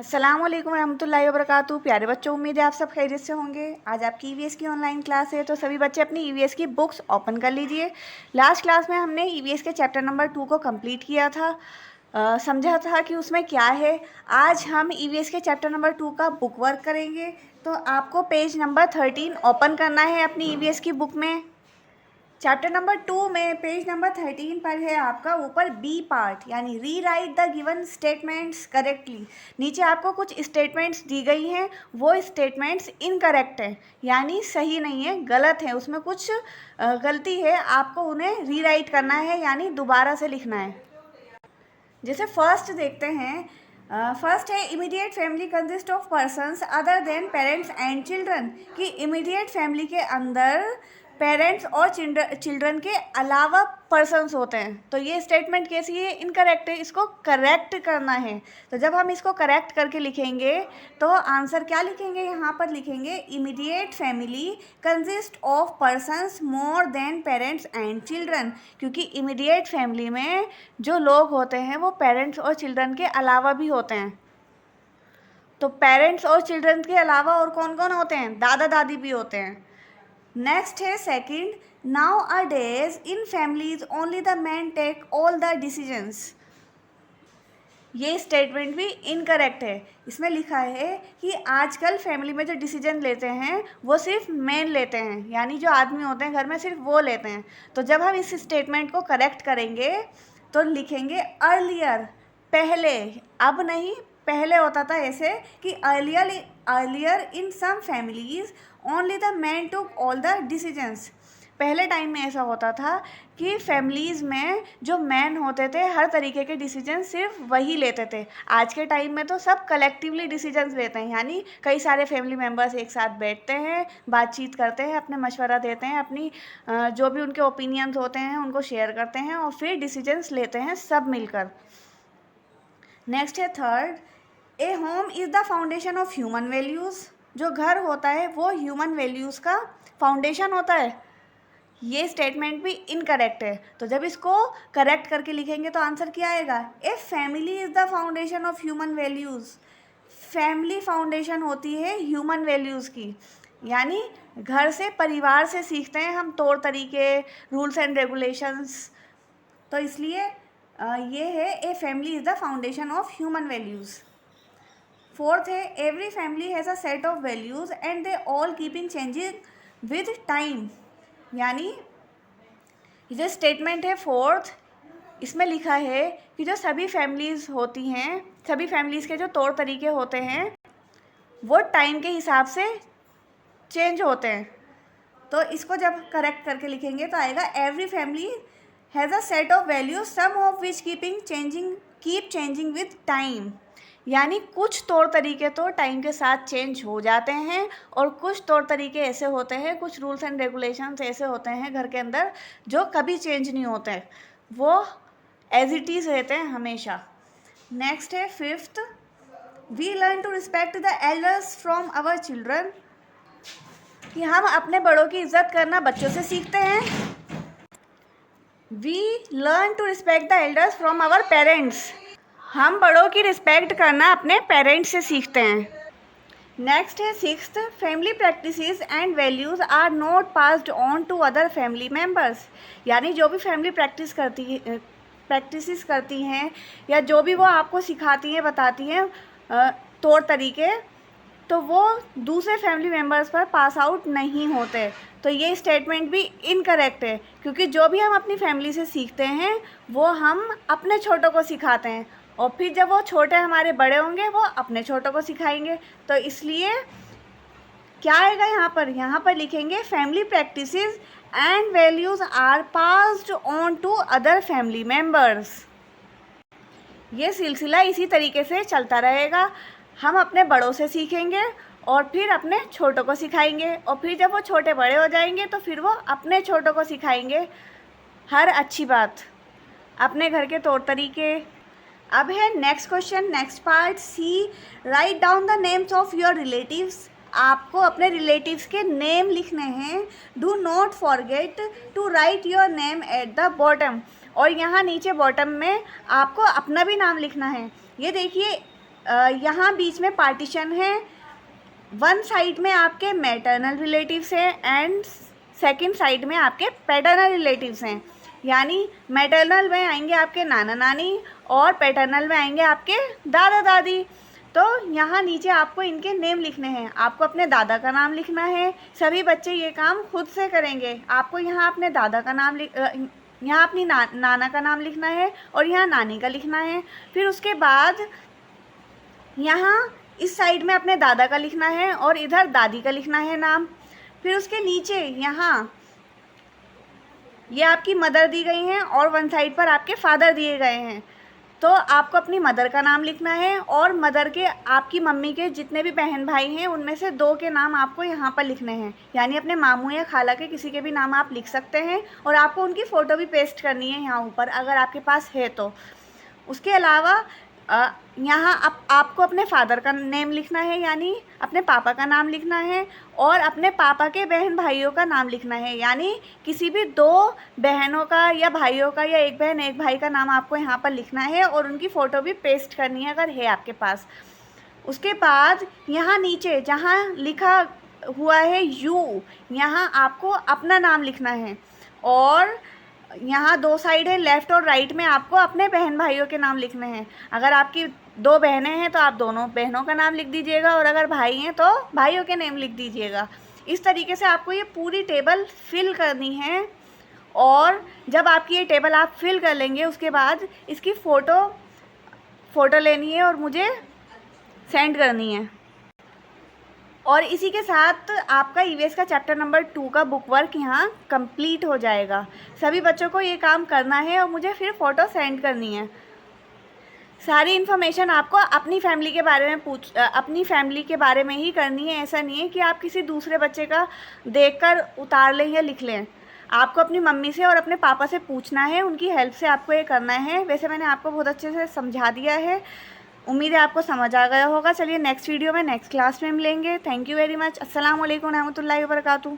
अस्सलामुअलैकुम रहमतुल्लाहि वबरकातुहू। प्यारे बच्चों, उम्मीद है आप सब खैरियत से होंगे। आज आपकी ईवीएस की ऑनलाइन क्लास है, तो सभी बच्चे अपनी ईवीएस की बुक्स ओपन कर लीजिए। लास्ट क्लास में हमने ईवीएस के चैप्टर नंबर 2 को कंप्लीट किया था, समझा था कि उसमें क्या है। आज हम ईवीएस के चैप्टर नंबर 2 का बुक वर्क करेंगे। तो आपको पेज नंबर 13 ओपन करना है अपनी ईवीएस की बुक में। चैप्टर नंबर 2 में पेज नंबर 13 पर है आपका ऊपर बी पार्ट, यानी री right the given statements correctly. नीचे आपको कुछ स्टेटमेंट्स दी गई हैं, वो स्टेटमेंट्स इनकरेक्ट हैं, यानी सही नहीं है, गलत है, उसमें कुछ गलती है, आपको उन्हें री राइट करना है, यानी दोबारा से लिखना है। जैसे फर्स्ट देखते हैं, फर्स्ट है immediate family consist of persons other than parents and children, कि इमीडिएट फैमिली के अंदर पेरेंट्स और चिल्ड्रन के अलावा पर्सन्स होते हैं। तो ये स्टेटमेंट कैसी है? इनकरेक्ट है, इसको करेक्ट करना है। तो जब हम इसको करेक्ट करके लिखेंगे तो आंसर क्या लिखेंगे? यहाँ पर लिखेंगे immediate family consist of persons more than parents and children, क्योंकि इमीडिएट फैमिली में जो लोग होते हैं वो पेरेंट्स और चिल्ड्रन के अलावा भी होते हैं। तो पेरेंट्स और चिल्ड्रन के अलावा और कौन कौन होते हैं? दादा दादी भी होते हैं। नेक्स्ट है second, nowadays in families only the man take all the decisions. ये स्टेटमेंट भी इनकरेक्ट है। इसमें लिखा है कि आजकल फैमिली में जो डिसीजन लेते हैं वो सिर्फ मैन लेते हैं, यानी जो आदमी होते हैं घर में सिर्फ वो लेते हैं। तो जब हम इस स्टेटमेंट को करेक्ट करेंगे तो लिखेंगे अर्लियर, पहले, अब नहीं, पहले होता था ऐसे कि earlier in some families only the man took all the decisions. पहले टाइम में ऐसा होता था कि फैमिलीज़ में जो मैन होते थे हर तरीके के डिसीजन सिर्फ वही लेते थे। आज के टाइम में तो सब कलेक्टिवली डिसीजंस लेते हैं, यानी कई सारे फैमिली मेम्बर्स एक साथ बैठते हैं, बातचीत करते हैं, अपने मशवरा देते हैं, अपनी जो भी उनके ओपिनियंस होते हैं उनको शेयर करते हैं और फिर डिसीजंस लेते हैं सब मिलकर। नेक्स्ट है third, A home is the foundation of human values. जो घर होता है वो ह्यूमन वैल्यूज़ का फाउंडेशन होता है। ये स्टेटमेंट भी इनकरेक्ट है। तो जब इसको करेक्ट करके लिखेंगे तो आंसर क्या आएगा? ए family is the foundation of human values. Family foundation होती है ह्यूमन वैल्यूज़ की, यानी घर से, परिवार से सीखते हैं हम तौर तरीके, रूल्स एंड रेगुलेशंस। तो इसलिए ये है a family is the foundation of human values. Fourth है every family has a set of values and they all keeping changing with time, यानी ये जो स्टेटमेंट है फोर्थ, इसमें लिखा है कि जो सभी फैमिलीज़ होती हैं, सभी फैमिलीज़ के जो तौर तरीके होते हैं वो टाइम के हिसाब से चेंज होते हैं। तो इसको जब करेक्ट करके लिखेंगे तो आएगा every family has a set of values some of which keep changing with time, यानी कुछ तौर तरीके तो टाइम के साथ चेंज हो जाते हैं और कुछ तौर तरीके ऐसे होते हैं, कुछ रूल्स एंड रेगुलेशंस ऐसे होते हैं घर के अंदर जो कभी चेंज नहीं होते हैं, वो एज इट इज़ रहते हैं हमेशा। नेक्स्ट है fifth, we learn to respect the elders from our children, कि हम अपने बड़ों की इज्जत करना बच्चों से सीखते हैं। We learn to respect the elders from our parents, हम बड़ों की रिस्पेक्ट करना अपने पेरेंट्स से सीखते हैं। नेक्स्ट है sixth, family practices and values are not passed on to other family members, यानी जो भी फैमिली प्रैक्टिसेस करती हैं या जो भी वो आपको सिखाती हैं, बताती हैं तौर तरीके, तो वो दूसरे फैमिली मेम्बर्स पर पास आउट नहीं होते। तो ये स्टेटमेंट भी इनकरेक्ट है, क्योंकि जो भी हम अपनी फैमिली से सीखते हैं वो हम अपने छोटों को सिखाते हैं और फिर जब वो छोटे हमारे बड़े होंगे वो अपने छोटों को सिखाएंगे। तो इसलिए क्या आएगा यहाँ पर लिखेंगे family practices and values are passed on to other family members. ये सिलसिला इसी तरीके से चलता रहेगा, हम अपने बड़ों से सीखेंगे और फिर अपने छोटों को सिखाएंगे और फिर जब वो छोटे बड़े हो जाएंगे तो फिर वो अपने छोटों को सिखाएंगे हर अच्छी बात, अपने घर के तौर तरीके। अब है next question, next part C, write down the names of your relatives. आपको अपने रिलेटिव्स के नेम लिखने हैं। Do not forget to write your name at the bottom, और यहाँ नीचे बॉटम में आपको अपना भी नाम लिखना है। ये देखिए यहाँ बीच में पार्टीशन है। वन साइड में आपके मैटरनल रिलेटिव्स हैं एंड सेकंड साइड में आपके पैटर्नल रिलेटिव्स हैं। यानी मैटरनल में आएंगे आपके नाना नानी और पैटर्नल में आएंगे आपके दादा दादी। तो यहाँ नीचे आपको इनके नेम लिखने हैं। आपको अपने दादा का नाम लिखना है। सभी बच्चे ये काम खुद से करेंगे। आपको यहाँ अपने दादा का नाम यहाँ अपनी नाना का नाम लिखना है और यहाँ नानी का लिखना है। फिर उसके बाद यहाँ इस साइड में अपने दादा का लिखना है और इधर दादी का लिखना है नाम। फिर उसके नीचे यहाँ ये आपकी मदर दी गई हैं और वन साइड पर आपके फादर दिए गए हैं। तो आपको अपनी मदर का नाम लिखना है और मदर के आपकी मम्मी के जितने भी बहन भाई हैं उनमें से 2 के नाम आपको यहाँ पर लिखने हैं। यानी अपने मामू या खाला के किसी के भी नाम आप लिख सकते हैं और आपको उनकी फ़ोटो भी पेस्ट करनी है यहाँ ऊपर अगर आपके पास है तो। उसके अलावा यहाँ आपको अपने फादर का नेम लिखना है, यानी अपने पापा का नाम लिखना है और अपने पापा के बहन भाइयों का नाम लिखना है। यानी किसी भी 2 बहनों का या भाइयों का या एक बहन एक भाई का नाम आपको यहाँ पर लिखना है और उनकी फ़ोटो भी पेस्ट करनी है अगर है आपके पास। उसके बाद यहाँ नीचे जहाँ लिखा हुआ है यू, यहाँ आपको अपना नाम लिखना है और यहाँ 2 साइड है, लेफ़्ट और राइट में आपको अपने बहन भाइयों के नाम लिखने हैं। अगर आपकी 2 बहनें हैं तो आप दोनों बहनों का नाम लिख दीजिएगा और अगर भाई हैं तो भाइयों के नेम लिख दीजिएगा। इस तरीके से आपको ये पूरी टेबल फिल करनी है और जब आपकी ये टेबल आप फिल कर लेंगे उसके बाद इसकी फ़ोटो लेनी है और मुझे सेंड करनी है। और इसी के साथ आपका ईवीएस का चैप्टर नंबर 2 का बुक वर्क यहाँ कंप्लीट हो जाएगा। सभी बच्चों को ये काम करना है और मुझे फिर फ़ोटो सेंड करनी है। सारी इन्फॉर्मेशन आपको अपनी फैमिली के बारे में अपनी फैमिली के बारे में ही करनी है। ऐसा नहीं है कि आप किसी दूसरे बच्चे का देखकर उतार लें या लिख लें। आपको अपनी मम्मी से और अपने पापा से पूछना है, उनकी हेल्प से आपको ये करना है। वैसे मैंने आपको बहुत अच्छे से समझा दिया है, उम्मीद है आपको समझ आ गया होगा। चलिए नेक्स्ट वीडियो में नेक्स्ट क्लास में मिलेंगे। Thank you very much. अस्सलाम वालेकुम रहमतुल्लाहि व बरकातुहू।